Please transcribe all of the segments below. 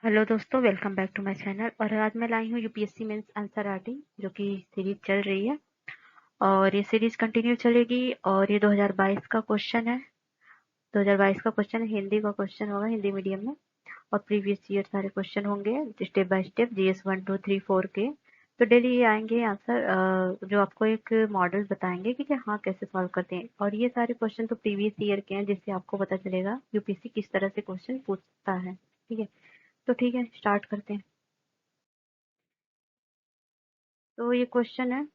Hello दोस्तों, welcome back to my channel. और आज मैं लाई हूँ यूपीएससी मेंस आंसर राइटिंग, जो कि सीरीज चल रही है और ये सीरीज कंटिन्यू चलेगी। और ये 2022 का क्वेश्चन है। 2022 का क्वेश्चन हिंदी का क्वेश्चन होगा, हिंदी मीडियम में। और प्रीवियस ईयर सारे क्वेश्चन होंगे स्टेप बाय स्टेप, जीएस 1 2 3 4 के। तो डेली ये आएंगे आंसर, जो आपको एक मॉडल बताएंगे कि हाँ कैसे सॉल्व करते हैं। और ये सारे क्वेश्चन तो प्रीवियस ईयर के हैं, जिससे आपको पता चलेगा यूपीएससी किस तरह से क्वेश्चन पूछता है। ठीक है, तो ठीक है, स्टार्ट करते हैं। तो ये क्वेश्चन है,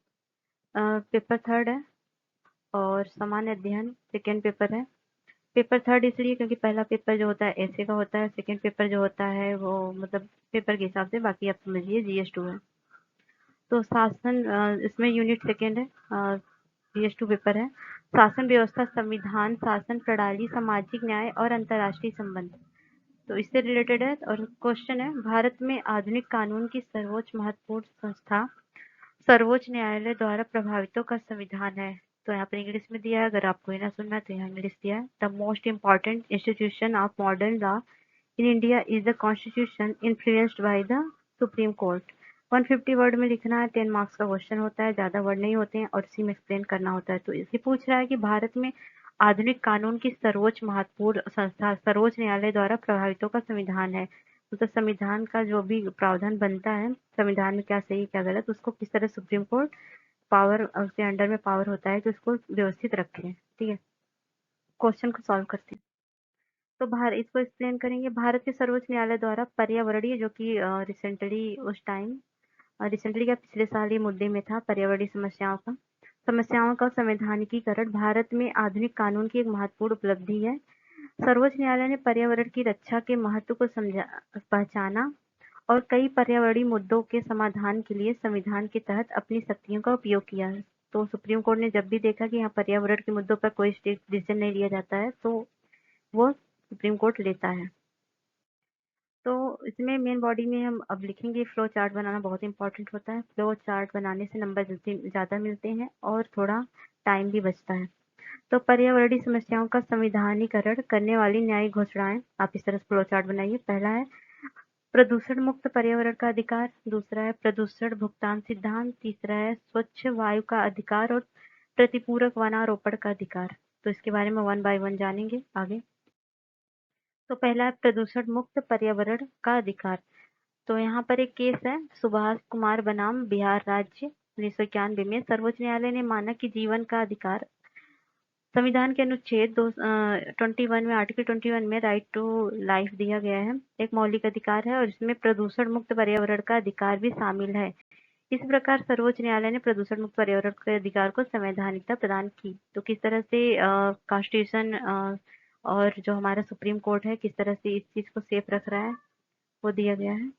पेपर थर्ड है और सामान्य अध्ययन सेकेंड पेपर है। पेपर थर्ड इसलिए क्योंकि पहला पेपर जो होता है ऐसे का होता है, सेकेंड पेपर जो होता है वो मतलब पेपर के हिसाब से, बाकी आप समझिए जीएस 2 है। तो शासन, इसमें यूनिट सेकेंड है, जीएस 2 पेपर है। शासन व्यवस्था, संविधान, शासन प्रणाली, सामाजिक न्याय और अंतर्राष्ट्रीय संबंध, तो इससे रिलेटेड है। और क्वेश्चन है, भारत में आधुनिक कानून की सर्वोच्च महत्वपूर्ण संस्था सर्वोच्च न्यायालय द्वारा प्रभावितों का संविधान है। तो यहाँ पर इंग्लिश में दिया है, अगर आपको ये ना सुनना है तो यहाँ इंग्लिश दिया है। The most important institution of modern law in India is the constitution influenced by the supreme court. 150 word में लिखना है, 10 मार्क्स का क्वेश्चन होता है, ज्यादा वर्ड नहीं होते हैं और इसी में एक्सप्लेन करना होता है। तो इसे पूछ रहा है कि भारत में आधुनिक कानून की सर्वोच्च महत्वपूर्ण संस्था सर्वोच्च न्यायालय द्वारा प्रभावितों का संविधान है। मतलब संविधान का जो भी प्रावधान बनता है, संविधान में क्या सही क्या गलत, उसको किस तरह सुप्रीम कोर्ट पावर, उसके अंडर में पावर होता है कि उसको व्यवस्थित रखे। ठीक है, क्वेश्चन को सॉल्व करते हैं। तो भारत, इसको एक्सप्लेन करेंगे। भारत के सर्वोच्च न्यायालय द्वारा पर्यावरणीय, जो कि रिसेंटली उस टाइम, रिसेंटली क्या पिछले साल ही मुद्दे में था, पर्यावरणीय समस्याओं का संवैधानिकीकरण भारत में आधुनिक कानून की एक महत्वपूर्ण उपलब्धि है। सर्वोच्च न्यायालय ने पर्यावरण की रक्षा के महत्व को पहचाना और कई पर्यावरणीय मुद्दों के समाधान के लिए संविधान के तहत अपनी शक्तियों का उपयोग किया है। तो सुप्रीम कोर्ट ने जब भी देखा कि यहाँ पर्यावरण के मुद्दों पर कोई डिसीजन नहीं लिया जाता है, तो वो सुप्रीम कोर्ट लेता है। तो इसमें मेन बॉडी में हम अब लिखेंगे, फ्लो चार्ट बनाना बहुत इंपॉर्टेंट होता है। फ्लो चार्ट बनाने से नंबर ज़्यादा मिलते हैं और थोड़ा टाइम भी बचता है। तो पर्यावरणीय समस्याओं का संविधानीकरण करने वाली न्यायिक घोषणाएं, आप इस तरह से फ्लो चार्ट बनाइए। पहला है प्रदूषण मुक्त पर्यावरण का अधिकार, दूसरा है प्रदूषण भुगतान सिद्धांत, तीसरा है स्वच्छ वायु का अधिकार और प्रतिपूरक वनारोपण का अधिकार। तो इसके बारे में वन बाय वन जानेंगे आगे। तो पहला है प्रदूषण मुक्त पर्यावरण का अधिकार। तो यहाँ पर एक केस है, सुभाष कुमार बनाम बिहार राज्य, 1991 में सर्वोच्च न्यायालय ने माना कि जीवन का अधिकार संविधान के अनुच्छेद 21 में, आर्टिकल 21 में राइट टू लाइफ दिया गया है, एक मौलिक अधिकार है और इसमें प्रदूषण मुक्त पर्यावरण का अधिकार भी शामिल है। इस प्रकार सर्वोच्च न्यायालय ने प्रदूषण मुक्त पर्यावरण के अधिकार को संवैधानिकता प्रदान की। तो किस तरह से कॉन्स्टिट्यूशन और जो हमारा सुप्रीम कोर्ट है किस तरह से इस चीज को सेफ रख रहा है, वो दिया गया है।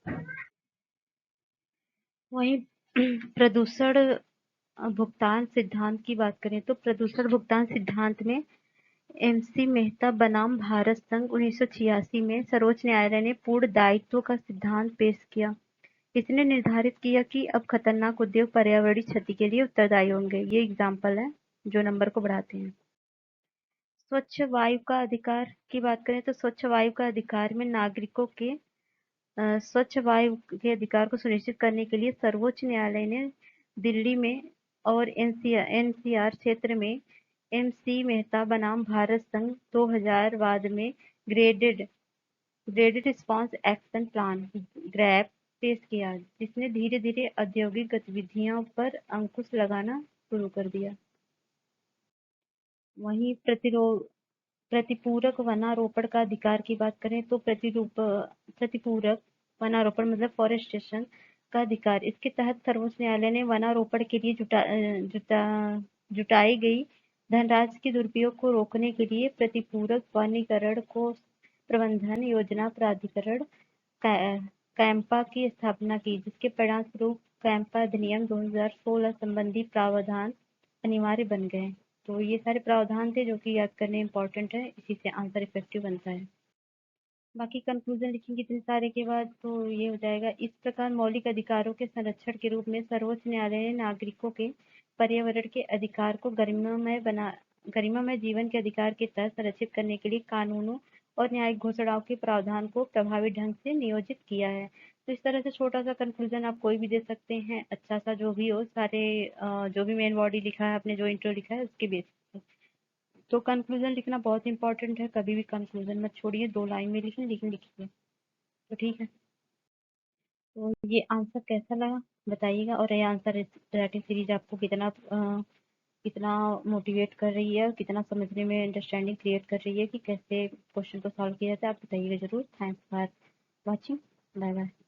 वहीं प्रदूषण भुगतान सिद्धांत की बात करें तो प्रदूषण भुगतान सिद्धांत में एमसी मेहता बनाम भारत संघ 1986 में सर्वोच्च न्यायालय ने पूर्ण दायित्व का सिद्धांत पेश किया। इसने निर्धारित किया कि अब खतरनाक उद्योग पर्यावरणीय क्षति के लिए उत्तरदायी होंगे। ये एग्जाम्पल है जो नंबर को बढ़ाते हैं। स्वच्छ वायु का अधिकार की बात करें तो स्वच्छ वायु का अधिकार में नागरिकों के स्वच्छ वायु के अधिकार को सुनिश्चित करने के लिए सर्वोच्च न्यायालय ने दिल्ली में और एनसीआर क्षेत्र में एमसी मेहता बनाम भारत संघ 2000 बाद में graded graded response action plan grab पेश किया, जिसने धीरे धीरे औद्योगिक गतिविधियों पर अंकुश लगाना शुरू कर दिया। वहीं प्रतिपूरक वनारोपण का अधिकार की बात करें तो प्रतिपूरक वनारोपण मतलब फॉरेस्टेशन का अधिकार, इसके तहत सर्वोच्च न्यायालय ने वनारोपण के लिए जुटाई गई धनराशि के दुरुपयोग को रोकने के लिए प्रतिपूरक वनीकरण को प्रबंधन योजना प्राधिकरण कैंपा की स्थापना की, जिसके परिणाम स्वरूप कैंपा अधिनियम 2016 संबंधी प्रावधान अनिवार्य बन गए। तो ये सारे प्रावधान थे जो कि याद करने इम्पोर्टेंट है, इसी से आंसर इफेक्टिव बनता है। बाकी कंक्लूजन लिखेंगे इतने सारे के बाद तो ये हो जाएगा, इस प्रकार मौलिक अधिकारों के संरक्षण के रूप में सर्वोच्च न्यायालय ने नागरिकों के पर्यावरण के अधिकार को गरिमामय जीवन के अधिकार के तहत संरक्षित करने के लिए कानूनों और न्यायिक घोषणाओं के प्रावधान को प्रभावी ढंग से नियोजित किया है। तो इस तरह से छोटा-सा कंक्लूजन आप कोई भी दे सकते हैं, अच्छा-सा जो भी हो, सारे जो भी मेन बॉडी लिखा है, आपने जो इंट्रो लिखा है, उसके बेसिस पे। तो कंक्लूजन लिखना बहुत इंपॉर्टेंट है, कभी भी कंक्लूजन मत छोड़िए, 2 लाइन में लिखिए, लेकिन लिखिए। तो ठीक है। तो ये आंसर कैसा लगा बताइएगा, और ये आंसर राइटिंग सीरीज आपको कितना मोटिवेट कर रही है और कितना समझने में अंडरस्टैंडिंग क्रिएट कर रही है कि कैसे क्वेश्चन को सॉल्व किया जाता है, आप बताइएगा जरूर। Thanks for watching. Bye bye.